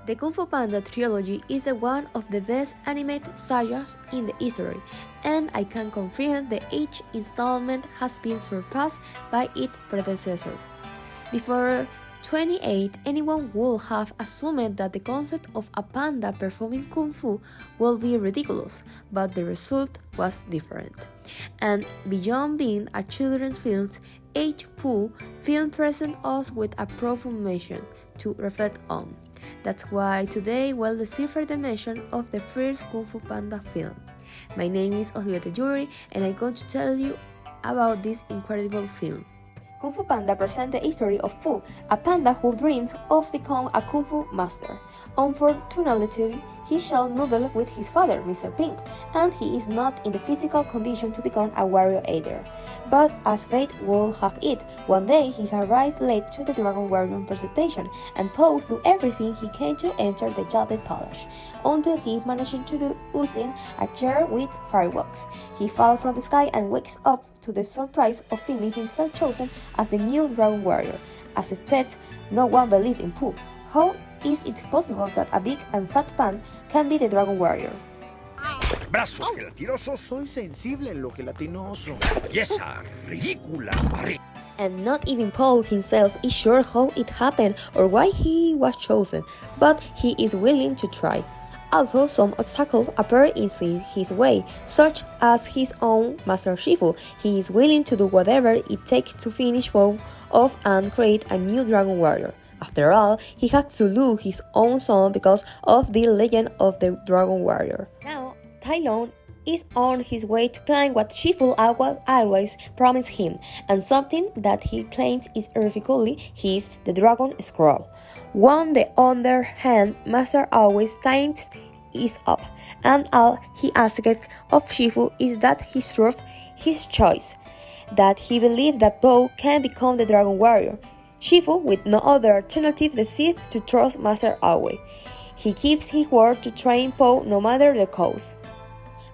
The Kung Fu Panda trilogy is one of the best animated sagas in the history, and I can confirm that each installment has been surpassed by its predecessor. Before 28, anyone would have assumed that the concept of a panda performing kung fu would be ridiculous, but the result was different. And beyond being a children's film, H.P. film presents us with a profound mission to reflect on. That's why today we'll decipher the mission of the first Kung Fu Panda film. My name is Oslybet Eljuri, and I'm going to tell you about this incredible film. Kung Fu Panda presents the history of Pooh, a panda who dreams of becoming a Kung Fu master. Unfortunately, he shall noodle with his father, Mr. Pink, and he is not in the physical condition to become a warrior either. But as fate will have it, one day he arrived late to the Dragon Warrior presentation, and Pooh do everything he can to enter the Jade Palace, until he managed to do using a chair with fireworks. He falls from the sky and wakes up to the surprise of finding himself chosen as the new Dragon Warrior. As expected, no one believed in Pooh. How is it possible that a big and fat pan can be the Dragon Warrior? Brazos gelatinosos. Soy sensible en lo gelatinoso. Y esa ridícula barriga. And not even Paul himself is sure how it happened or why he was chosen, but he is willing to try. Although some obstacles appear in his way, such as his own Master Shifu, he is willing to do whatever it takes to finish Paul off and create a new Dragon Warrior. After all, he has to lose his own son because of the legend of the Dragon Warrior. Now, Tai Lung is on his way to claim what Shifu always promised him, and something that he claims is irrevocably his, the Dragon Scroll. On the other hand, Master always times is up, and all he asks of Shifu is that he trusts his choice, that he believes that Bo can become the Dragon Warrior. Shifu, with no other alternative, decides to trust Master always. He keeps his word to train Po no matter the cost.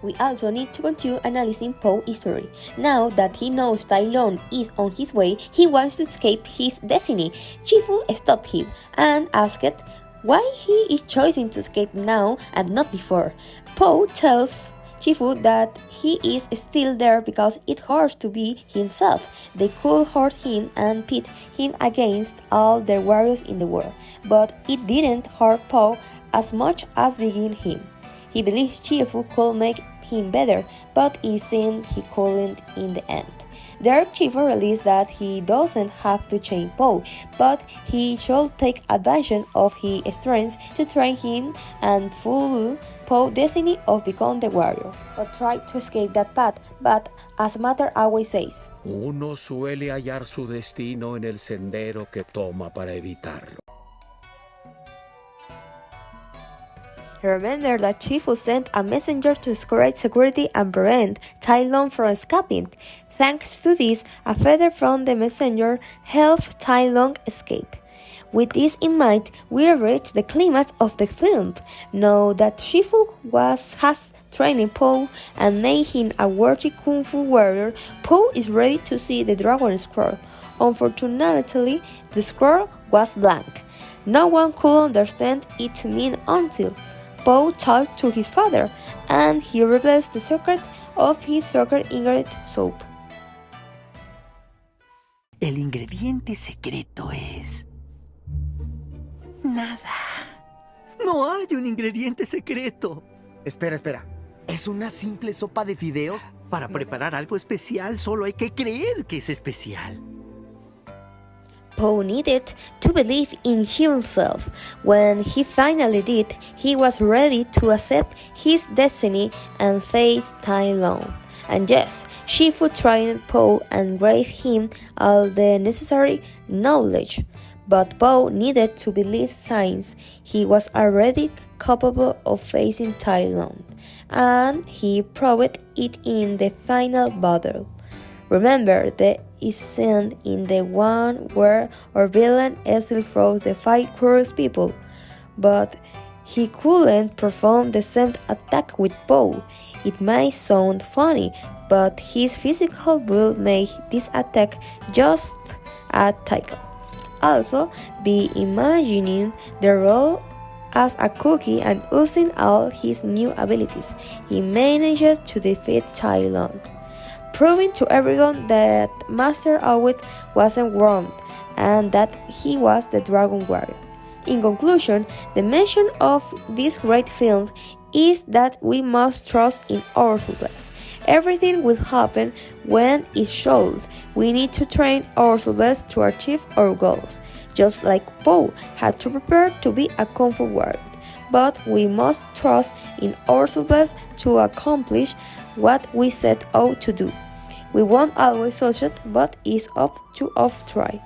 We also need to continue analyzing Poe's history. Now that he knows Tai Lung is on his way, he wants to escape his destiny. Shifu stopped him and asked why he is choosing to escape now and not before. Poe tells Shifu that he is still there because it hurts to be himself. They could hurt him and pit him against all the warriors in the world, but it didn't hurt Poe as much as begin him. He believes Shifu could make him better, but it seemed he couldn't in the end. There, Shifu realized that he doesn't have to change Poe, but he should take advantage of his strengths to train him and fulfill Poe's destiny of becoming the warrior, or try to escape that path, but as Master always says, uno suele hallar su destino en el sendero que toma para evitarlo. Remember that Shifu sent a messenger to create security and prevent Tai Lung from escaping. Thanks to this, a feather from the messenger helped Tai Lung escape. With this in mind, we reach the climax of the film. Now that Shifu has trained Po and made him a worthy Kung Fu warrior, Po is ready to see the Dragon Scroll. Unfortunately, the scroll was blank. No one could understand its meaning until Po talked to his father, and he reveals the secret of his secret ingredient soap. El ingrediente secreto es... nada. No hay un ingrediente secreto. Espera. ¿Es una simple sopa de fideos? Para preparar algo especial solo hay que creer que es especial. Poe needed to believe in himself. When he finally did, he was ready to accept his destiny and face Tai Lung. And yes, Shifu trained Poe and gave him all the necessary knowledge. But Poe needed to believe science. He was already capable of facing Tai Lung, and he proved it in the final battle. Remember the scene in the one where our villain still throws the five curious people, but he couldn't perform the same attack with Poe. It might sound funny, but his physical build made this attack just a tackle. Also, be imagining the role as a cookie and using all his new abilities, he managed to defeat Tai Lung, proving to everyone that Master Owlette wasn't wrong and that he was the Dragon Warrior. In conclusion, the mention of this great film is that we must trust in ourselves. Everything will happen when it's shows. We need to train ourselves to achieve our goals, just like Poe had to prepare to be a Kung Fu warrior. But we must trust in ourselves to accomplish what we set out to do. We won't always succeed, but it's up to us try.